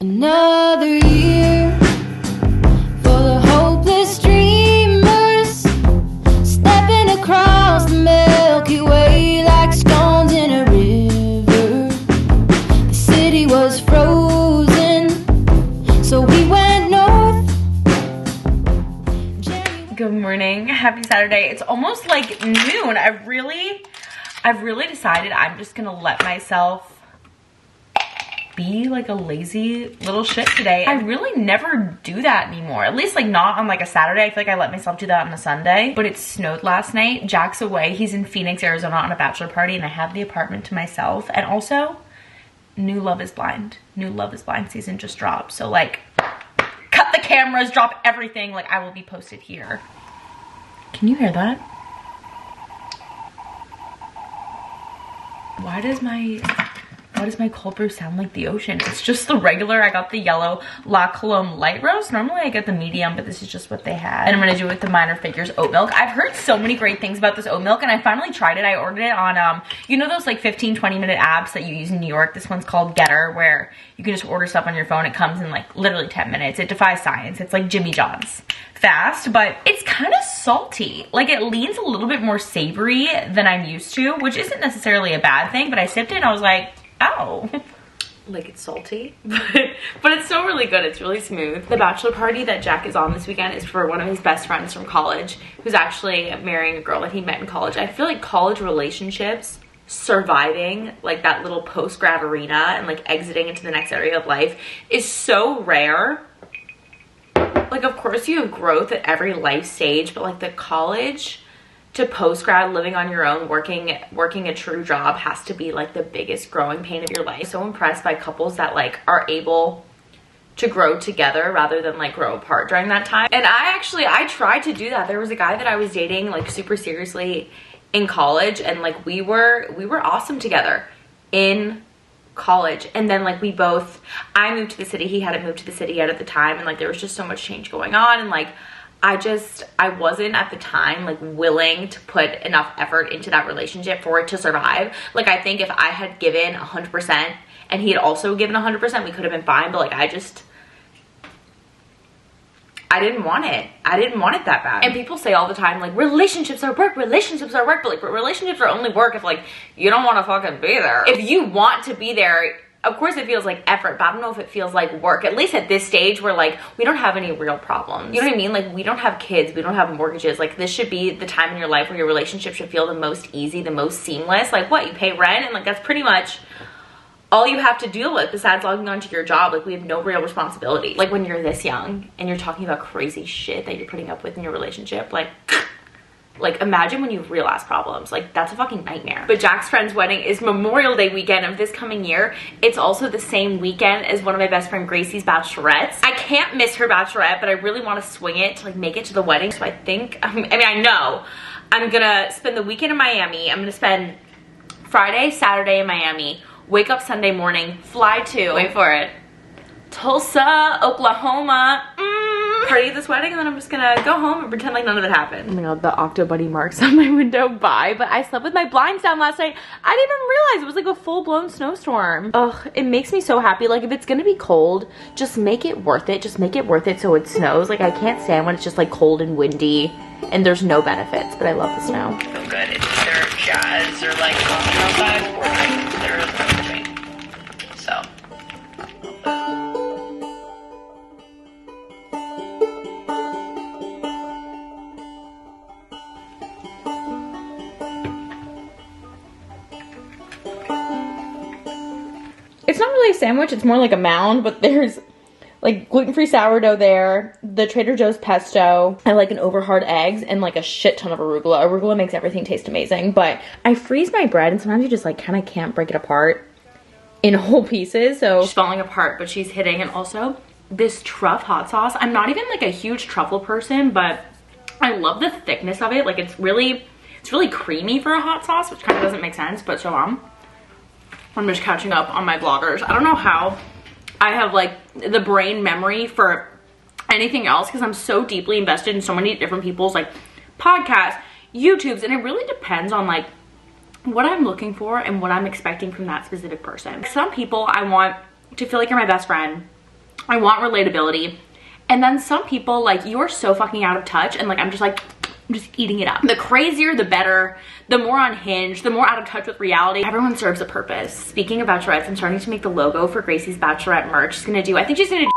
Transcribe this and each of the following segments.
Another year for the hopeless dreamers, stepping across the Milky Way like stones in a river. The city was frozen, so we went north. Good morning, happy Saturday. It's almost like noon. I've really decided I'm just gonna let myself be like a lazy little shit today. I really never do that anymore, at least like not on like a Saturday. I feel like I let myself do that on a Sunday, but it snowed last night. Jack's away, he's in Phoenix, Arizona on a bachelor party, and I have the apartment to myself. And also, new Love is Blind season just dropped, so like cut the cameras, drop everything, like I will be posted here. Can you hear that? Why does my cold brew sound like the ocean? It's just the regular. I got the yellow La Colombe light roast. Normally I get the medium, but this is just what they had. And I'm gonna do it with the Minor Figures oat milk. I've heard so many great things about this oat milk, and I finally tried it. I ordered it on, you know those like 15-20 minute apps that you use in New York? This one's called Getter, where you can just order stuff on your phone. It comes in like literally 10 minutes. It defies science. It's like Jimmy John's fast, but it's kind of salty. Like it leans a little bit more savory than I'm used to, which isn't necessarily a bad thing, but I sipped it and I was like, ow. Like it's salty, but it's still really good. It's really smooth. The bachelor party that Jack is on this weekend is for one of his best friends from college, who's actually marrying a girl that he met in college. I feel like college relationships, surviving like that little post-grad arena and like exiting into the next area of life is so rare. Like of course you have growth at every life stage, but like the college to post-grad, living on your own, working a true job has to be like the biggest growing pain of your life. So impressed by couples that like are able to grow together rather than like grow apart during that time. And I tried to do that. There was a guy that I was dating like super seriously in college, and like we were awesome together in college. And then like I moved to the city, he hadn't moved to the city yet at the time, and like there was just so much change going on, and like I wasn't at the time like willing to put enough effort into that relationship for it to survive. Like I think if I had given 100% and he had also given 100%, we could have been fine, but like I didn't want it. I didn't want it that bad. And people say all the time like relationships are work, but like relationships are only work if like you don't want to fucking be there. If you want to be there, of course it feels like effort, but I don't know if it feels like work, at least at this stage where like we don't have any real problems. You know what I mean? Like we don't have kids, we don't have mortgages. Like this should be the time in your life where your relationship should feel the most easy, the most seamless. Like what, you pay rent and like that's pretty much all you have to deal with besides logging onto your job. Like we have no real responsibility. Like when you're this young and you're talking about crazy shit that you're putting up with in your relationship, like imagine when you have real ass problems. Like that's a fucking nightmare. But Jack's friend's wedding is Memorial Day weekend of this coming year. It's also the same weekend as one of my best friend Gracie's bachelorettes. I can't miss her bachelorette, but I really want to swing it to like make it to the wedding. So I think, I know I'm gonna spend the weekend in Miami. I'm gonna spend Friday, Saturday in Miami, wake up Sunday morning, fly to, wait for it, Tulsa, Oklahoma, party at this wedding, and then I'm just gonna go home and pretend like none of it happened. Oh my god, the Octo Bunny marks on my window, bye. But I slept with my blinds down last night. I didn't even realize it was like a full-blown snowstorm. Ugh, it makes me so happy. Like if it's gonna be cold, just make it worth it. Just make it worth it so it snows. Like I can't stand when it's just like cold and windy and there's no benefits, but I love the snow. So good. It's either jazz or like cocktail vibes, or like there is no in between. So it's not really a sandwich, it's more like a mound, but there's like gluten-free sourdough there, the Trader Joe's pesto, I like an over hard eggs, and like a shit ton of arugula. Arugula makes everything taste amazing, but I freeze my bread and sometimes you just like kind of can't break it apart in whole pieces, so she's falling apart, but she's hitting. And also this truff hot sauce, I'm not even like a huge truffle person, but I love the thickness of it. Like it's really creamy for a hot sauce, which kind of doesn't make sense, but so I'm just catching up on my vloggers. I don't know how I have like the brain memory for anything else because I'm so deeply invested in so many different people's like podcasts, YouTubes, and it really depends on like what I'm looking for and what I'm expecting from that specific person. Some people I want to feel like you're my best friend I want relatability. And then some people, like, you are so fucking out of touch, and like, I'm just eating it up. The crazier, the better, the more unhinged, the more out of touch with reality. Everyone serves a purpose. Speaking of bachelorettes, I'm starting to make the logo for Gracie's bachelorette merch. She's gonna do, I think she's gonna do,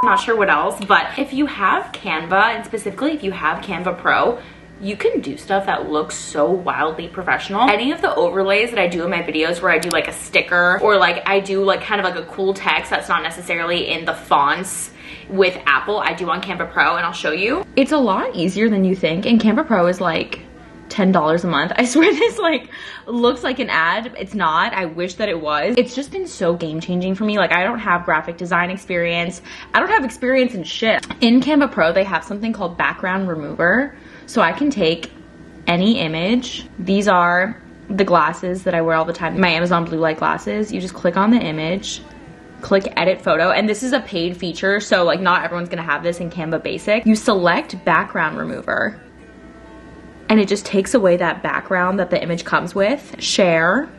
I'm not sure what else, but if you have Canva, and specifically if you have Canva Pro, you can do stuff that looks so wildly professional. Any of the overlays that I do in my videos where I do like a sticker, or like I do like kind of like a cool text that's not necessarily in the fonts with Apple, I do on Canva Pro, and I'll show you. It's a lot easier than you think, and Canva Pro is like $10 a month. I swear this like looks like an ad. It's not. I wish that it was. It's just been so game changing for me. Like, I don't have graphic design experience. I don't have experience in shit. In Canva Pro, they have something called background remover. So I can take any image. These are the glasses that I wear all the time, my Amazon blue light glasses. You just click on the image, click edit photo, and this is a paid feature, so like not everyone's gonna have this in Canva Basic. You select background remover, and it just takes away that background that the image comes with. Share,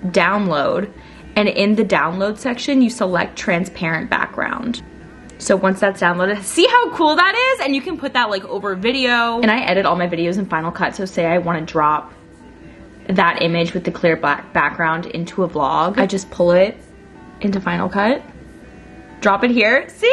download, and in the download section, you select transparent background. So once that's downloaded, see how cool that is? And you can put that like over video. And I edit all my videos in Final Cut, so say I wanna drop that image with the clear black background into a vlog, I just pull it into Final Cut, drop it here, see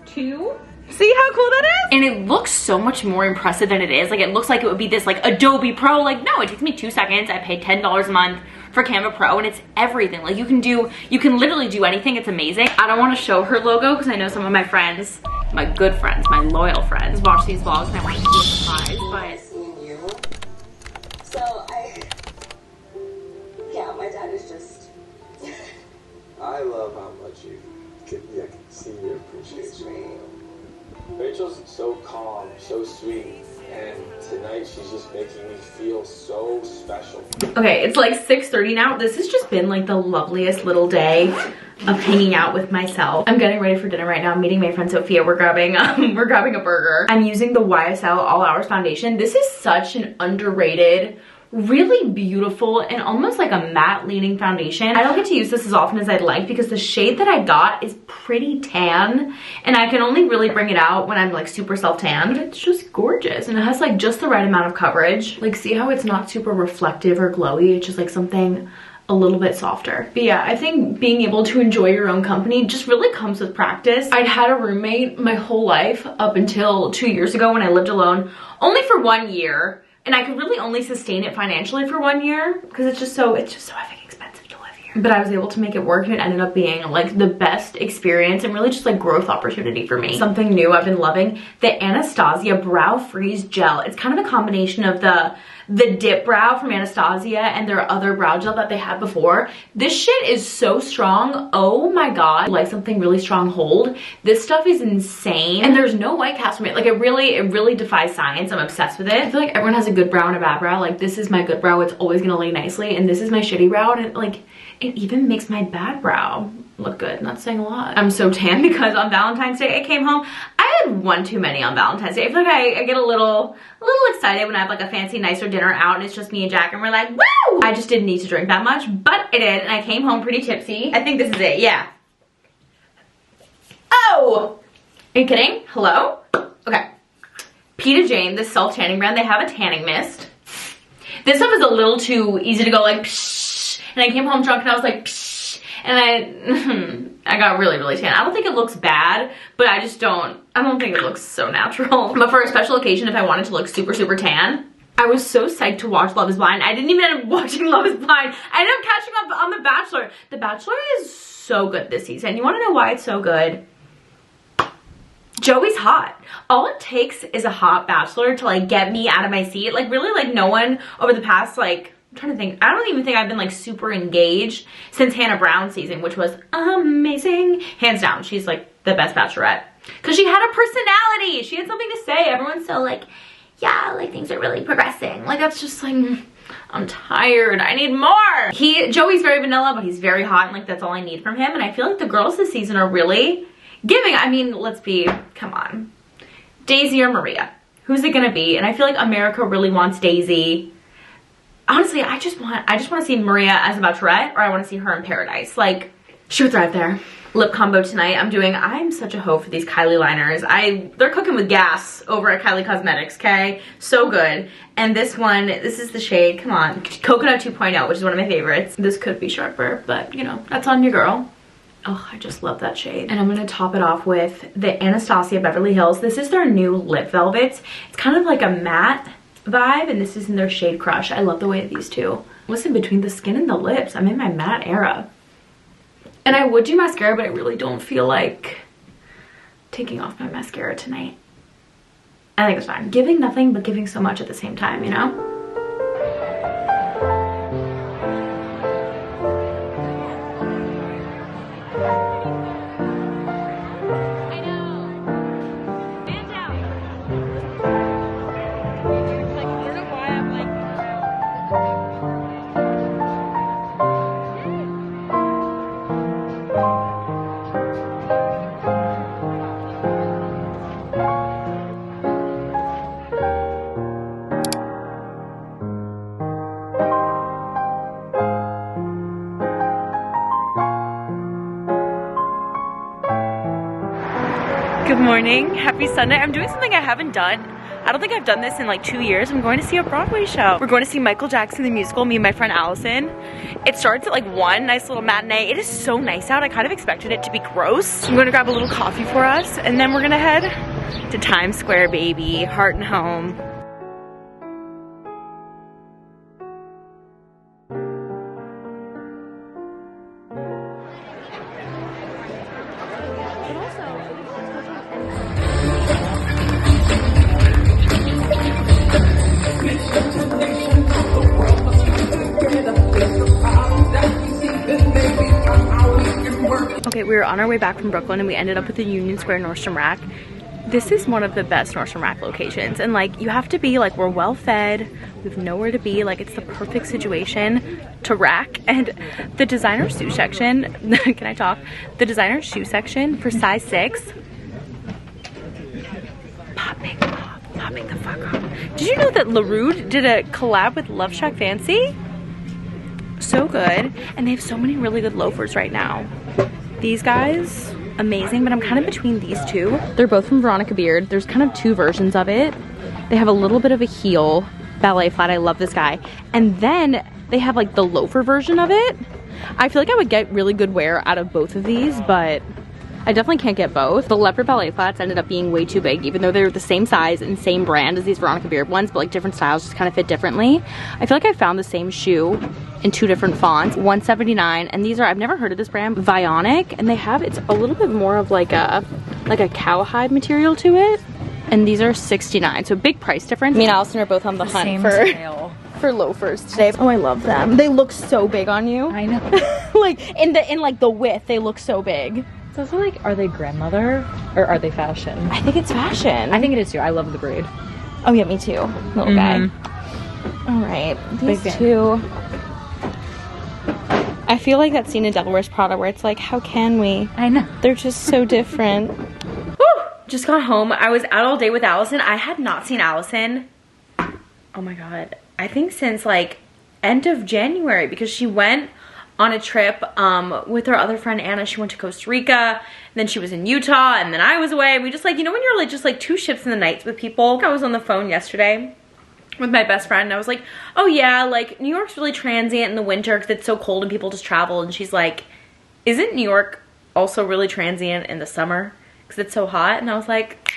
how cool that is? And it looks so much more impressive than it is. Like, it looks like it would be this like Adobe Pro. Like, no, it takes me 2 seconds. I pay $10 a month for Canva Pro, and it's everything. Like, you can literally do anything. It's amazing. I don't want to show her logo because I know some of my friends, my good friends, my loyal friends, watch these vlogs, and I want to do a surprise, but my dad is just I love how much you can see your appreciation. Rachel's so calm, so sweet, and tonight she's just making me feel so special. Okay, it's like 6:30 now. This has just been like the loveliest little day of hanging out with myself. I'm getting ready for dinner right now. I'm meeting my friend Sophia. We're grabbing a burger. I'm using the YSL All Hours foundation. This is such an underrated, really beautiful, and almost like a matte leaning foundation. I don't get to use this as often as I'd like because the shade that I got is pretty tan, and I can only really bring it out when I'm like super self-tan, but it's just gorgeous, and it has like just the right amount of coverage. Like, see how it's not super reflective or glowy? It's just like something a little bit softer. But yeah, I think being able to enjoy your own company just really comes with practice. I'd had a roommate my whole life up until 2 years ago when I lived alone, only for 1 year. And I could really only sustain it financially for 1 year because it's just so effing expensive to live here. But I was able to make it work, and it ended up being like the best experience and really just like growth opportunity for me. Something new I've been loving, the Anastasia Brow Freeze Gel. It's kind of a combination of the dip brow from Anastasia and their other brow gel that they had before. This shit is so strong. Oh my god. Like something really strong hold. This stuff is insane. And there's no white cast from it. Like, it really defies science. I'm obsessed with it. I feel like everyone has a good brow and a bad brow. Like, this is my good brow. It's always gonna lay nicely. And this is my shitty brow. And it even makes my bad brow look good. Not saying a lot. I'm so tan because on Valentine's Day I came home. I had one too many on Valentine's Day. I feel like I get a little excited when I have like a fancy, nicer dinner out and it's just me and Jack and we're like, woo! I just didn't need to drink that much, but I did, and I came home pretty tipsy. I think this is it, yeah. Oh! Are you kidding? Hello? Okay. Peta Jane, this self-tanning brand, they have a tanning mist. This stuff is a little too easy to go like, psh, and I came home drunk and I was like, psh, and I got really tan. I don't think it looks bad, but I don't think it looks so natural. But for a special occasion, if I wanted to look super tan, I was so psyched to watch Love is Blind. I didn't even end up watching Love is Blind. I ended up catching up on The Bachelor. The Bachelor is so good this season. You wanna know why it's so good? Joey's hot. All it takes is a hot bachelor to like get me out of my seat. Like, really, like, no one over the past, like, I'm trying to think, I don't even think I've been like super engaged since Hannah Brown's season, which was amazing. Hands down, she's like the best bachelorette. Cause she had a personality. She had something to say. Everyone's so like, yeah, like things are really progressing. Like, that's just like, I'm tired. I need more. Joey's very vanilla, but he's very hot, and like that's all I need from him. And I feel like the girls this season are really giving. I mean, come on. Daisy or Maria? Who's it gonna be? And I feel like America really wants Daisy. Honestly, I just want to see Maria as a bachelorette, or I want to see her in Paradise. Like, she would thrive there. lip combo tonight. I'm such a hoe for these Kylie liners. They're cooking with gas over at Kylie Cosmetics, okay? So good. And this one, this is the shade, come on, Coconut 2.0, which is one of my favorites. This could be sharper, but you know, that's on your girl. Oh, I just love that shade. And I'm gonna top it off with the Anastasia Beverly Hills. This is their new lip velvets. It's kind of like a matte vibe, and this is in their shade Crush. I love the way of these two. What's in between the skin and the lips? I'm in my matte era. And I would do mascara, but I really don't feel like taking off my mascara tonight. I think it's fine. Giving nothing, but giving so much at the same time, you know? Good morning, happy Sunday. I'm doing something I haven't done. I don't think I've done this in like 2 years. I'm going to see a Broadway show. We're going to see Michael Jackson the musical, me and my friend Allison. It starts at like 1, nice little matinee. It is so nice out. I kind of expected it to be gross. I'm going to grab a little coffee for us, and then we're gonna head to Times Square, baby, heart and home. Okay, we were on our way back from Brooklyn and we ended up at the Union Square Nordstrom Rack. This is one of the best Nordstrom Rack locations, and like you have to be like, we're well fed, we have nowhere to be, like it's the perfect situation to rack. And the designer shoe section, can I talk? The designer shoe section for size 6, popping the fuck off. Did you know that LaRue did a collab with Love Shack Fancy? So good. And they have so many really good loafers right now. These guys, amazing, but I'm kind of between these two. They're both from Veronica Beard. There's kind of 2 versions of it. They have a little bit of a heel ballet flat. I love this guy. And then they have like the loafer version of it. I feel like I would get really good wear out of both of these, but I definitely can't get both. The leopard ballet flats ended up being way too big, even though they're the same size and same brand as these Veronica Beard ones, but like different styles just kind of fit differently. I feel like I found the same shoe in 2 different fonts, $179, and these are, I've never heard of this brand, Vionic, and they have, it's a little bit more of like a cowhide material to it, and these are $69, so big price difference. Me and Allison are both on the hunt for loafers today. Oh, I love them. They look so big on you. I know. Like in like the width, they look so big. It's also like, are they grandmother or are they fashion? I think it's fashion. I think it is too. I love the braid. Oh yeah, me too. Little guy. All right, these two. I feel like that scene in Devil Wears Prada where it's like, how can we? I know. They're just so different. Woo! Just got home. I was out all day with Allison. I had not seen Allison, oh my God, I think since like end of January, because she went on a trip with her other friend Anna. She went to Costa Rica, then she was in Utah, and then I was away. We just like, you know when you're like just like 2 ships in the nights with people? I was on the phone yesterday with my best friend and I was like, oh yeah, like New York's really transient in the winter because it's so cold and people just travel. And she's like, isn't New York also really transient in the summer because it's so hot? And I was like,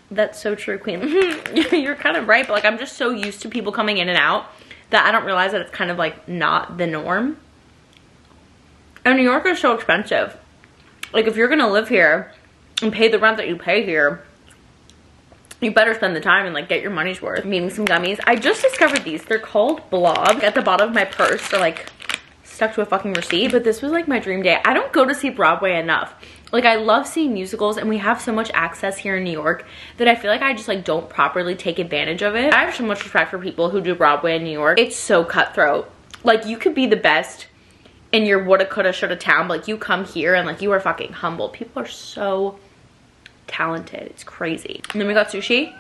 that's so true, queen. You're kind of right, but like I'm just so used to people coming in and out that I don't realize that it's kind of like not the norm. And New York is so expensive. Like if you're gonna live here and pay the rent that you pay here, you better spend the time and like get your money's worth. I'm eating some gummies. I just discovered these. They're called Blob. At the bottom of my purse, they're like stuck to a fucking receipt. But this was like my dream day. I don't go to see Broadway enough. Like I love seeing musicals and we have so much access here in New York that I feel like I just like don't properly take advantage of it. I have so much respect for people who do Broadway in New York. It's so cutthroat. Like you could be the best in your woulda, coulda, shoulda town, but like you come here and like you are fucking humble. People are so talented. It's crazy. And then we got sushi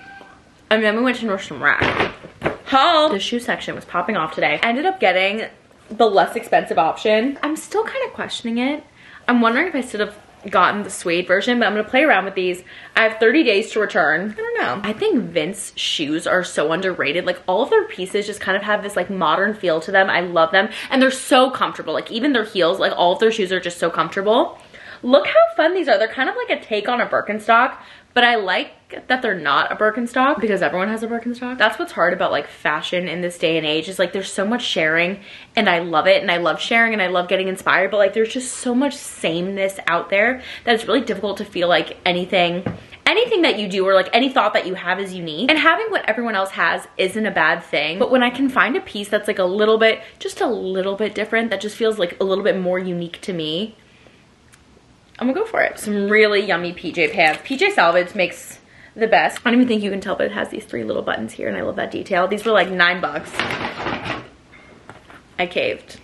and then we went to Nordstrom Rack. The shoe section was popping off today. I ended up getting the less expensive option. I'm still kind of questioning it. I'm wondering if I should have gotten the suede version, but I'm gonna play around with these. I have 30 days to return. I don't know. I think Vince shoes are so underrated. Like all of their pieces just kind of have this like modern feel to them. I love them. And they're so comfortable. Like even their heels, like all of their shoes are just so comfortable. Look how fun these are. They're kind of like a take on a Birkenstock, but I like that they're not a Birkenstock because everyone has a Birkenstock. That's what's hard about like fashion in this day and age is like there's so much sharing and I love it and I love sharing and I love getting inspired, but like there's just so much sameness out there that it's really difficult to feel like anything that you do or like any thought that you have is unique. And having what everyone else has isn't a bad thing, but when I can find a piece that's like a little bit, just a little bit different, that just feels like a little bit more unique to me, I'm gonna go for it. Some really yummy PJ pants. PJ Salvage makes the best. I don't even think you can tell, but it has these 3 little buttons here and I love that detail. These were like $9. I caved.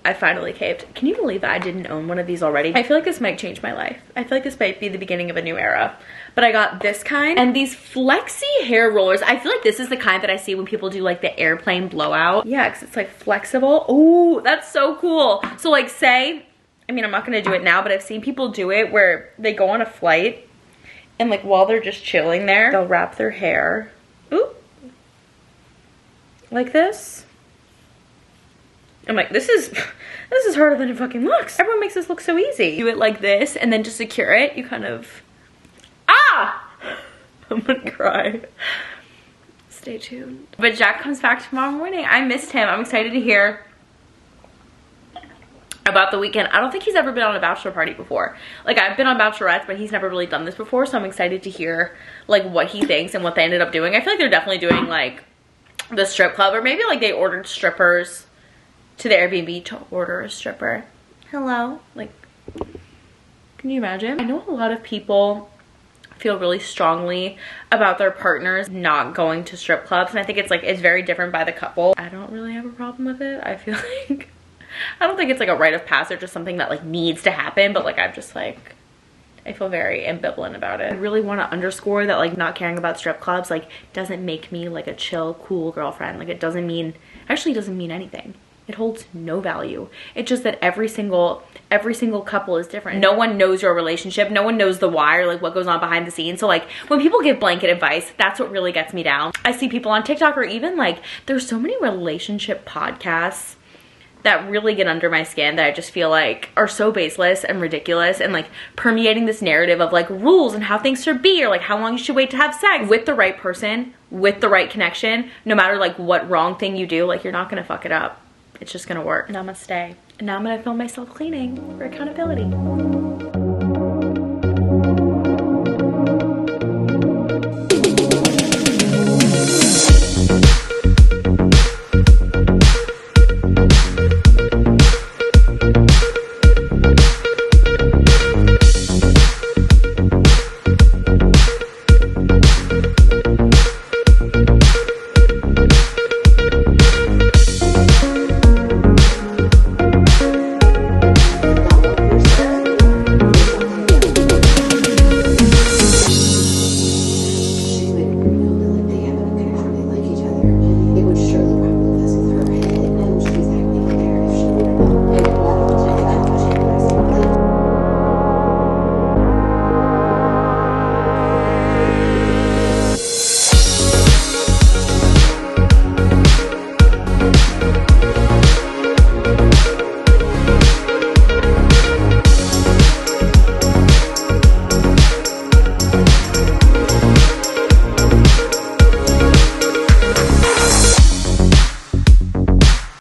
I finally caved. Can you believe that I didn't own one of these already? I feel like this might change my life. I feel like this might be the beginning of a new era. But I got this kind and these flexi hair rollers. I feel like this is the kind that I see when people do like the airplane blowout. Yeah, because it's like flexible. Oh, that's so cool. So like say, I mean, I'm not gonna do it now, but I've seen people do it where they go on a flight and like while they're just chilling there, they'll wrap their hair, ooh, like this. I'm like, this is harder than it fucking looks. Everyone makes this look so easy. Do it like this and then to secure it, you kind of, I'm gonna cry. Stay tuned. But Jack comes back tomorrow morning. I missed him. I'm excited to hear about the weekend. I don't think he's ever been on a bachelor party before. Like I've been on bachelorettes, but he's never really done this before. So I'm excited to hear like what he thinks and what they ended up doing. I feel like they're definitely doing like the strip club, or maybe like they ordered strippers to the Airbnb to order a stripper. Hello, like, can you imagine? I know a lot of people feel really strongly about their partners not going to strip clubs, and I think it's like, it's very different by the couple. I don't really have a problem with it. I feel like, I don't think it's like a rite of passage or something that like needs to happen, but like I'm just like, I feel very ambivalent about it. I really want to underscore that like not caring about strip clubs like doesn't make me like a chill, cool girlfriend. Like it doesn't mean, actually doesn't mean anything. It holds no value. It's just that every single couple is different. No one knows your relationship. No one knows the why or like what goes on behind the scenes. So like when people give blanket advice, that's what really gets me down. I see people on TikTok or even like there's so many relationship podcasts that really get under my skin that I just feel like are so baseless and ridiculous and like permeating this narrative of like rules and how things should be or like how long you should wait to have sex with the right person, with the right connection. No matter like what wrong thing you do, like you're not gonna fuck it up. It's just gonna work. Namaste. And now I'm gonna film myself cleaning for accountability.